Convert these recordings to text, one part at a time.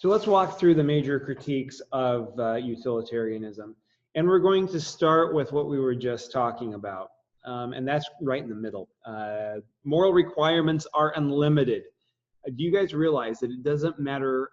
So let's walk through the major critiques of utilitarianism. And we're going to start with what we were just talking about. And that's right in the middle. Moral requirements are unlimited. Do you guys realize that it doesn't matter,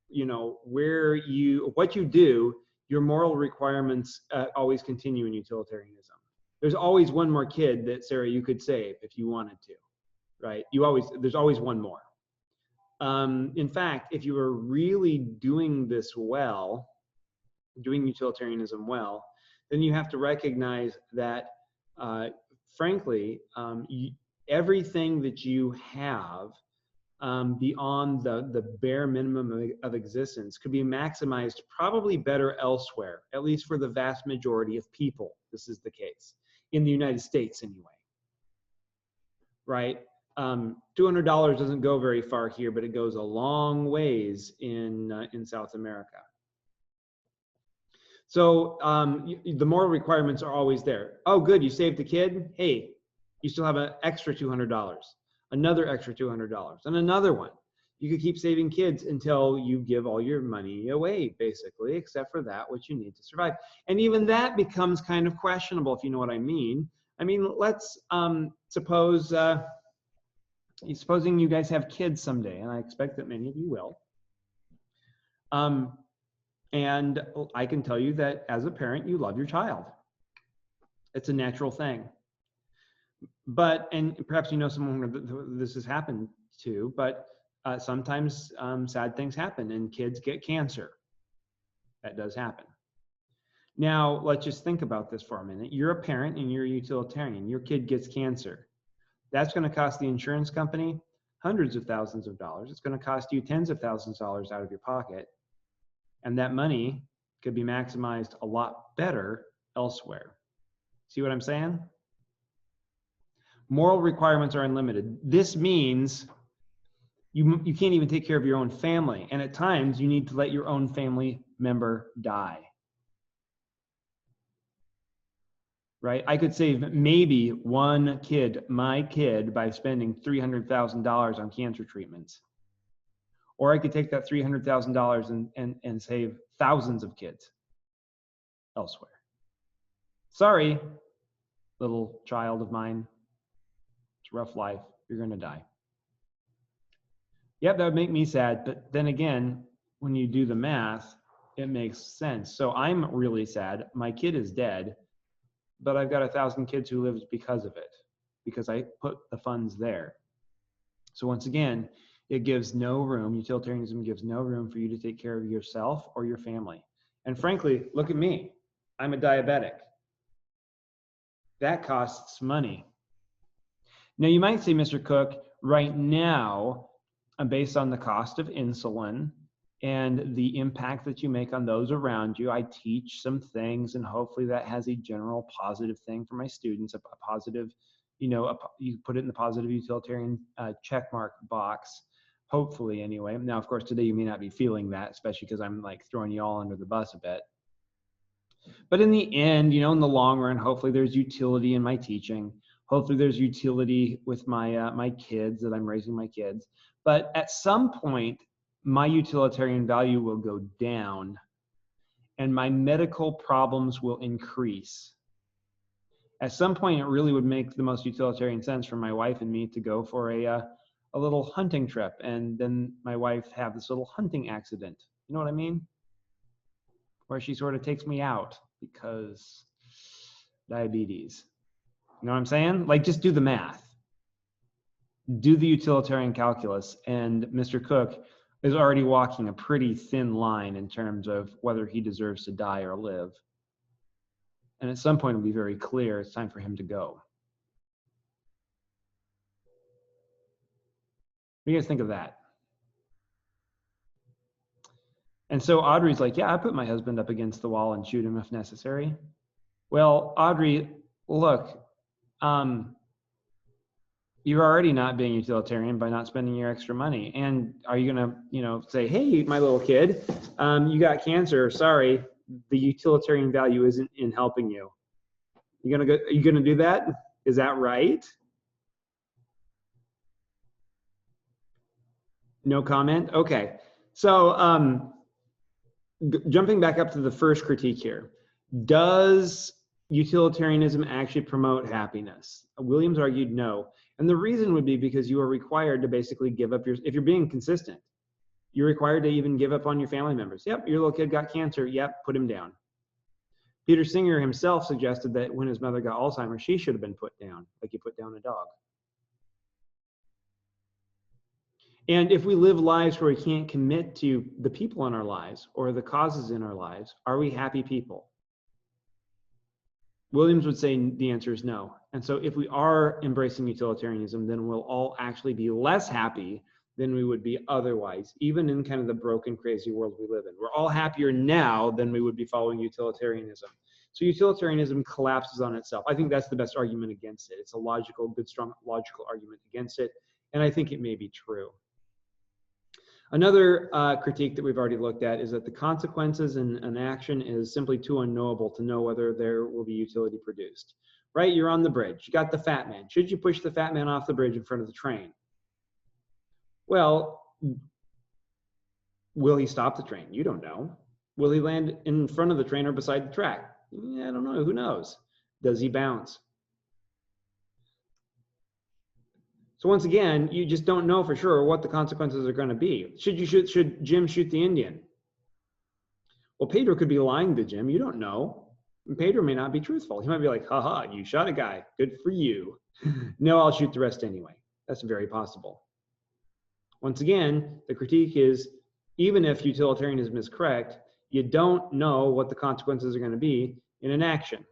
you know, what you do, your moral requirements always continue in utilitarianism. There's always one more kid that, Sarah, you could save if you wanted to, right? There's always one more. In fact, if you were really doing this well, doing utilitarianism well, then you have to recognize that, frankly, everything that you have beyond the bare minimum of existence could be maximized probably better elsewhere, at least for the vast majority of people. This is the case in the United States anyway, right? $200 doesn't go very far here, but it goes a long ways in South America. So the moral requirements are always there. Oh, good, you saved a kid. Hey, you still have an extra $200, another extra $200, and another one. You could keep saving kids until you give all your money away, basically, except for that which you need to survive. And even that becomes kind of questionable, if you know what I mean. I mean, let's supposing you guys have kids someday, and I expect that many of you will. And I can tell you that as a parent, you love your child. It's a natural thing. But, and perhaps you know someone this has happened to, but sometimes sad things happen and kids get cancer. That does happen. Now, let's just think about this for a minute. You're a parent and you're a utilitarian. Your kid gets cancer. That's going to cost the insurance company hundreds of thousands of dollars. It's going to cost you tens of thousands of dollars out of your pocket. And that money could be maximized a lot better elsewhere. See what I'm saying? Moral requirements are unlimited. This means you can't even take care of your own family. And at times, you need to let your own family member die. Right? I could save maybe one kid, my kid, by spending $300,000 on cancer treatments. Or I could take that $300,000 and save thousands of kids elsewhere. Sorry, little child of mine. It's a rough life. You're going to die. Yep, that would make me sad. But then again, when you do the math, it makes sense. So I'm really sad. My kid is dead, but I've got 1,000 kids who live because of it, because I put the funds there. So once again, it gives no room, utilitarianism gives no room for you to take care of yourself or your family. And frankly, look at me. I'm a diabetic. That costs money. Now you might say, Mr. Cook, right now, based on the cost of insulin and the impact that you make on those around you, I teach some things, and hopefully that has a general positive thing for my students, a positive, you know, you put it in the positive utilitarian check mark box. Hopefully anyway. Now, of course, today you may not be feeling that, especially because I'm like throwing you all under the bus a bit. But in the end, you know, in the long run, hopefully there's utility in my teaching. Hopefully there's utility with my my kids, that I'm raising my kids. But at some point, my utilitarian value will go down and my medical problems will increase. At some point, it really would make the most utilitarian sense for my wife and me to go for a little hunting trip, and then my wife have this little hunting accident. You know what I mean? Where she sort of takes me out because diabetes. You know what I'm saying? Like, just do the math. Do the utilitarian calculus, and Mr. Cook is already walking a pretty thin line in terms of whether he deserves to die or live. And at some point, it'll be very clear it's time for him to go. What do you guys think of that? And so Audrey's like, yeah, I put my husband up against the wall and shoot him if necessary. Well, Audrey, look, you're already not being utilitarian by not spending your extra money. And are you going to, you know, say, hey, my little kid, you got cancer. Sorry, the utilitarian value isn't in helping you. Are you going to do that? Is that right? No comment? Okay. So jumping back up to the first critique here, does utilitarianism actually promote happiness? Williams argued no. And the reason would be because you are required to basically give up if you're being consistent, you're required to even give up on your family members. Yep, your little kid got cancer. Yep, put him down. Peter Singer himself suggested that when his mother got Alzheimer's, she should have been put down, like you put down a dog. And if we live lives where we can't commit to the people in our lives or the causes in our lives, are we happy people? Williams would say the answer is no. And so if we are embracing utilitarianism, then we'll all actually be less happy than we would be otherwise, even in kind of the broken, crazy world we live in. We're all happier now than we would be following utilitarianism. So utilitarianism collapses on itself. I think that's the best argument against it. It's a logical, good, strong, logical argument against it. And I think it may be true. Another critique that we've already looked at is that the consequences in an action is simply too unknowable to know whether there will be utility produced. Right? You're on the bridge. You got the fat man. Should you push the fat man off the bridge in front of the train? Well, will he stop the train? You don't know. Will he land in front of the train or beside the track? I don't know. Who knows? Does he bounce? So once again, you just don't know for sure what the consequences are going to be. Should Jim shoot the Indian? Well, Pedro could be lying to Jim. You don't know. And Pedro may not be truthful. He might be like, haha, you shot a guy. Good for you. No, I'll shoot the rest anyway. That's very possible. Once again, the critique is, even if utilitarianism is correct, you don't know what the consequences are going to be in an action.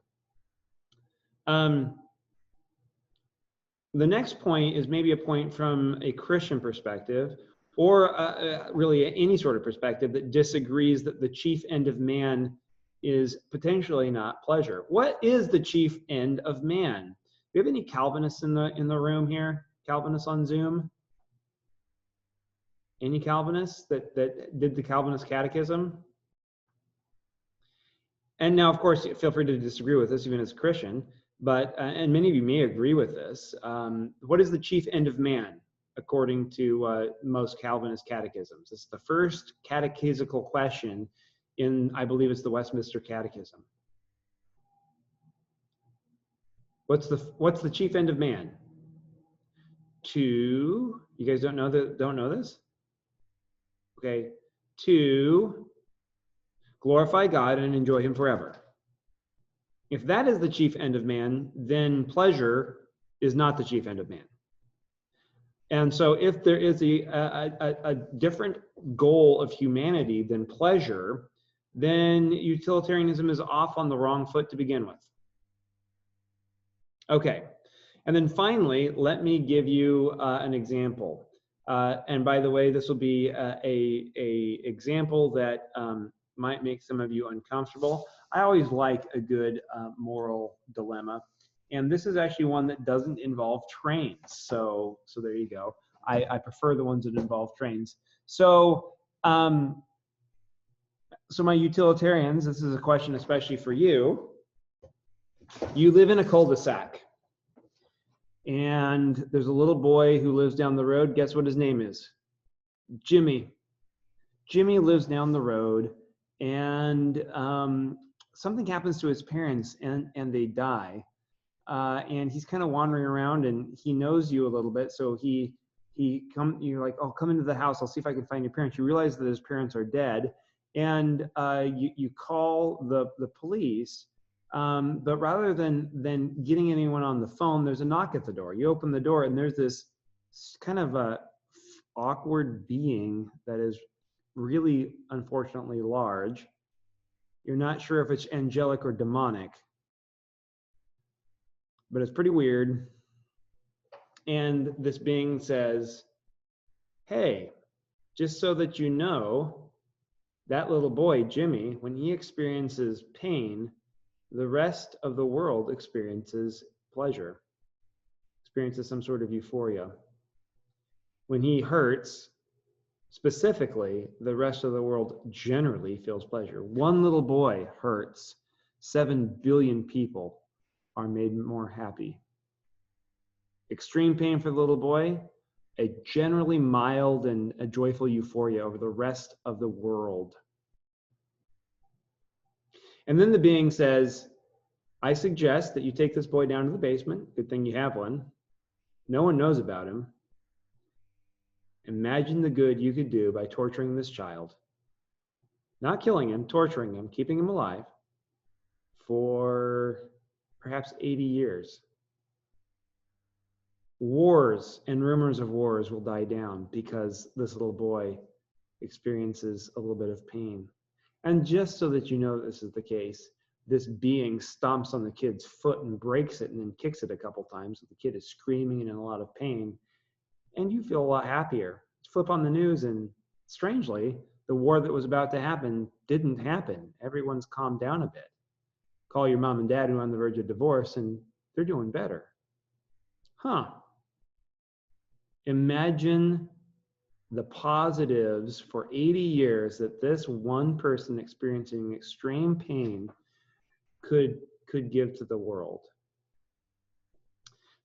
The next point is maybe a point from a Christian perspective, or really any sort of perspective that disagrees that the chief end of man is potentially not pleasure. What is the chief end of man? Do we have any Calvinists in the room here? Calvinists on Zoom? Any Calvinists that did the Calvinist catechism? And now, of course, feel free to disagree with us, even as a Christian. But, and many of you may agree with this, what is the chief end of man, according to most Calvinist catechisms? It's the first catechesical question in, I believe it's the Westminster Catechism. What's the chief end of man? You guys don't know this? Okay, to glorify God and enjoy him forever. If that is the chief end of man, then pleasure is not the chief end of man. And so if there is a different goal of humanity than pleasure, then utilitarianism is off on the wrong foot to begin with. Okay, and then finally, let me give you an example. And by the way, this will be a example that might make some of you uncomfortable. I always like a good moral dilemma. And this is actually one that doesn't involve trains. So there you go. I prefer the ones that involve trains. So my utilitarians, this is a question especially for you. You live in a cul-de-sac. And there's a little boy who lives down the road. Guess what his name is? Jimmy. Jimmy lives down the road, and something happens to his parents, and they die. And he's kind of wandering around, and he knows you a little bit. So you're like, oh, come into the house. I'll see if I can find your parents. You realize that his parents are dead, and you call the police. But rather than getting anyone on the phone, there's a knock at the door. You open the door, and there's this kind of a awkward being that is really, unfortunately, large. You're not sure if it's angelic or demonic, but it's pretty weird. And this being says, hey, just so that you know, that little boy, Jimmy, when he experiences pain, the rest of the world experiences pleasure, experiences some sort of euphoria. When he hurts, specifically, the rest of the world generally feels pleasure. One little boy hurts, 7 billion people are made more happy. Extreme pain for the little boy, a generally mild and a joyful euphoria over the rest of the world. And then the being says, I suggest that you take this boy down to the basement. Good thing you have one. No one knows about him. Imagine the good you could do by torturing this child. Not killing him, torturing him, keeping him alive for perhaps 80 years. Wars and rumors of wars will die down because this little boy experiences a little bit of pain. And just so that you know this is the case, this being stomps on the kid's foot and breaks it and then kicks it a couple times. So the kid is screaming and in a lot of pain. And you feel a lot happier. Flip on the news and strangely, the war that was about to happen didn't happen. Everyone's calmed down a bit. Call your mom and dad who are on the verge of divorce and they're doing better. Huh. Imagine the positives for 80 years that this one person experiencing extreme pain could give to the world.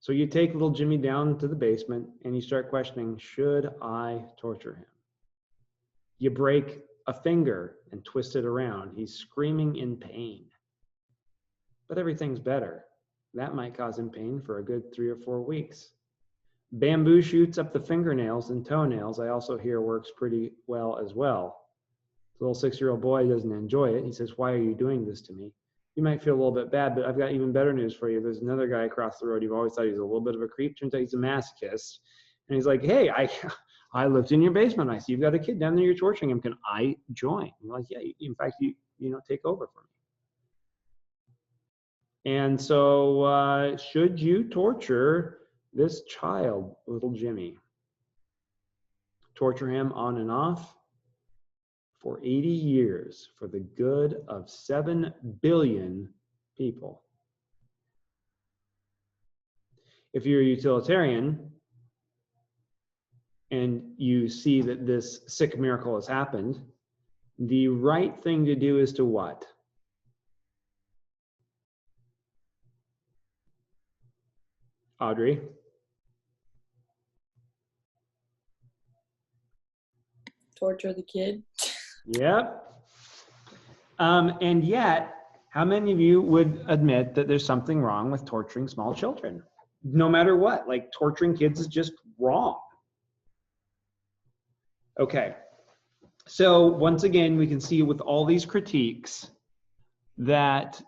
So you take little Jimmy down to the basement and you start questioning, should I torture him? You break a finger and twist it around. He's screaming in pain. But everything's better. That might cause him pain for a good 3 or 4 weeks. Bamboo shoots up the fingernails and toenails, I also hear works pretty well as well. The little 6-year-old boy doesn't enjoy it. He says, why are you doing this to me? You might feel a little bit bad, but I've got even better news for you. There's another guy across the road. You've always thought he's a little bit of a creep. Turns out he's a masochist. And he's like, hey, I lived in your basement. I see you've got a kid down there. You're torturing him. Can I join? I'm like, yeah, in fact, you take over for me. And so should you torture this child, little Jimmy? Torture him on and off for 80 years for the good of 7 billion people. If you're a utilitarian and you see that this sick miracle has happened, the right thing to do is to what? Audrey? Torture the kid. Yep. And yet, how many of you would admit that there's something wrong with torturing small children? No matter what, like torturing kids is just wrong. Okay. So once again, we can see with all these critiques that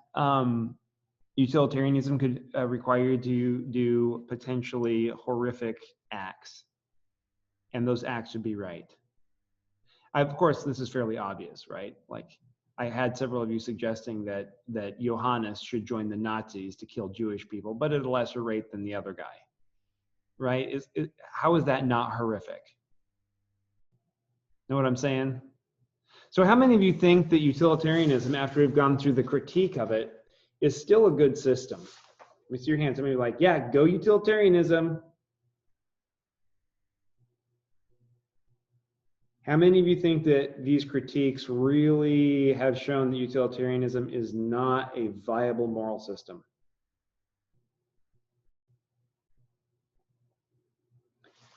utilitarianism could require you to do potentially horrific acts. And those acts would be right. Of course, this is fairly obvious, right? Like I had several of you suggesting that Johannes should join the Nazis to kill Jewish people, but at a lesser rate than the other guy, right? How is that not horrific? Know what I'm saying? So how many of you think that utilitarianism, after we've gone through the critique of it, is still a good system? Let me see your hands. Somebody like, yeah, go utilitarianism. How many of you think that these critiques really have shown that utilitarianism is not a viable moral system?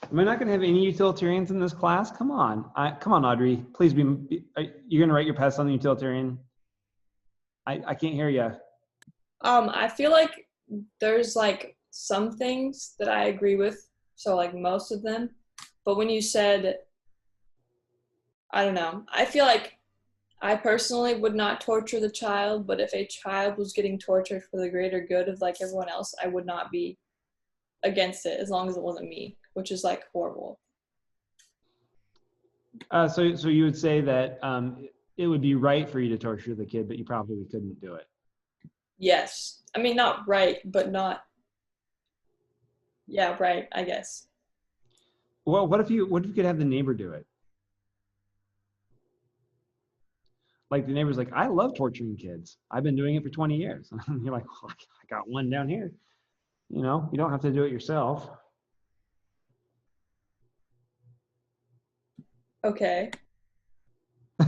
Am I not going to have any utilitarians in this class? Come on. Come on, Audrey. Please be. You're going to write your pass on the utilitarian? I can't hear you. I feel like there's like some things that I agree with. So like most of them. But when you said, I don't know, I feel like I personally would not torture the child, but if a child was getting tortured for the greater good of like everyone else, I would not be against it as long as it wasn't me, which is like horrible. So you would say that it would be right for you to torture the kid, but you probably couldn't do it. Yes. I mean, not right, but not, yeah, right, I guess. Well, what if you could have the neighbor do it? Like the neighbor's like, I love torturing kids. I've been doing it for 20 years. And you're like, well, I got one down here. You know, you don't have to do it yourself. Okay.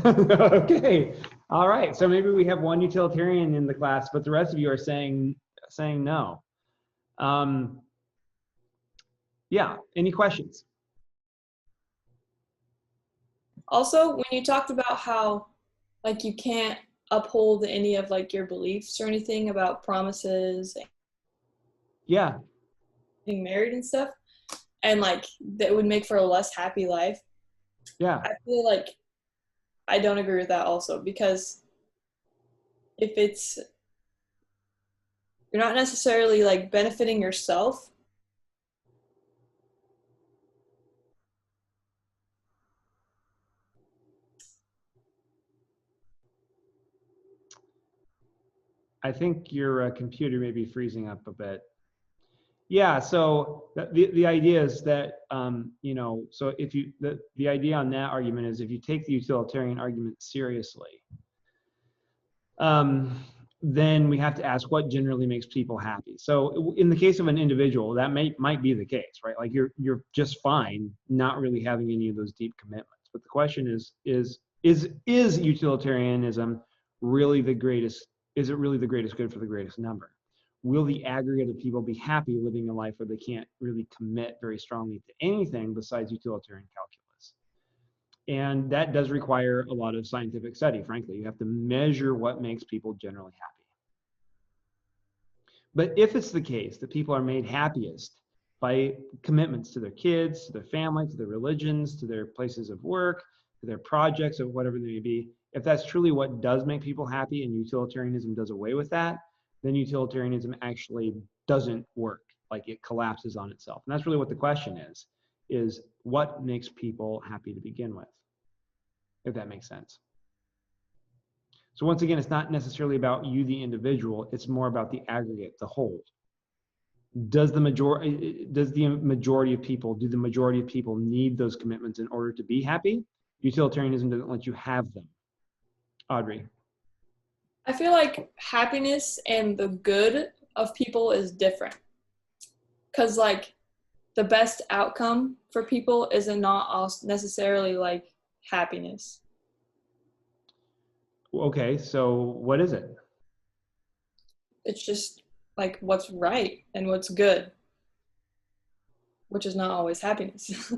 Okay. All right. So maybe we have one utilitarian in the class, but the rest of you are saying no. Yeah. Any questions? Also, when you talked about how like you can't uphold any of like your beliefs or anything about promises and Yeah, getting married and stuff, and like that would make for a less happy life. yeah. I feel like I don't agree with that also, because if it's you're not necessarily like benefiting yourself. I think your computer may be freezing up a bit. Yeah, so the idea is that, you know, so if you, the idea on that argument is if you take the utilitarian argument seriously, then we have to ask what generally makes people happy. So in the case of an individual, that might be the case, right? Like you're just fine not really having any of those deep commitments. But the question is utilitarianism really the greatest? Is it really the greatest good for the greatest number? Will the aggregate of people be happy living a life where they can't really commit very strongly to anything besides utilitarian calculus? And that does require a lot of scientific study, frankly. You have to measure what makes people generally happy. But if it's the case that people are made happiest by commitments to their kids, to their family, to their religions, to their places of work, to their projects, or whatever they may be, if that's truly what does make people happy and utilitarianism does away with that, then utilitarianism actually doesn't work. Like it collapses on itself. And that's really what the question is what makes people happy to begin with, if that makes sense. So once again, it's not necessarily about you, the individual, it's more about the aggregate, the whole. Do the majority of people need those commitments in order to be happy? Utilitarianism doesn't let you have them. Audrey. I feel like happiness and the good of people is different. Because like the best outcome for people isn't not necessarily like happiness. Okay, so what is it? It's just like what's right and what's good, which is not always happiness.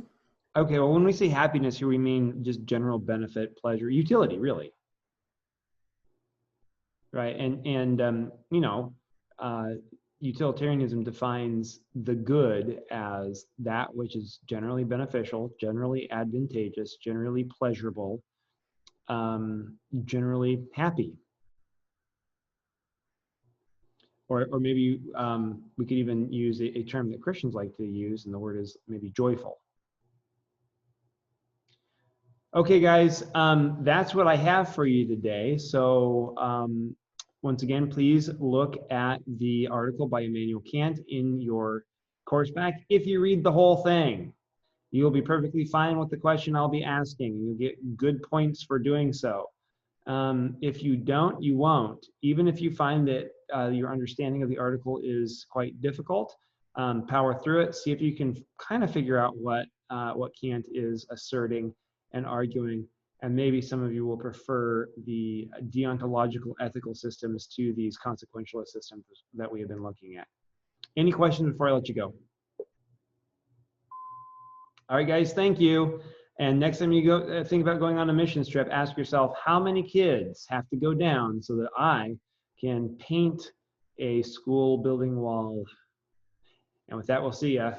Okay, well, when we say happiness here, we mean just general benefit, pleasure, utility, really. Right, and you know, utilitarianism defines the good as that which is generally beneficial, generally advantageous, generally pleasurable, generally happy. Or maybe we could even use a term that Christians like to use, and the word is maybe joyful. Okay, guys, that's what I have for you today. So once again, please look at the article by Immanuel Kant in your course back. If you read the whole thing, you'll be perfectly fine with the question I'll be asking, and you'll get good points for doing so. If you don't, you won't. Even if you find that your understanding of the article is quite difficult, power through it. See if you can kind of figure out what Kant is asserting and arguing. And maybe some of you will prefer the deontological ethical systems to these consequentialist systems that we have been looking at. Any questions before I let you go? All right, guys, thank you. And next time you go think about going on a missions trip, ask yourself, how many kids have to go down so that I can paint a school building wall? And with that, we'll see ya.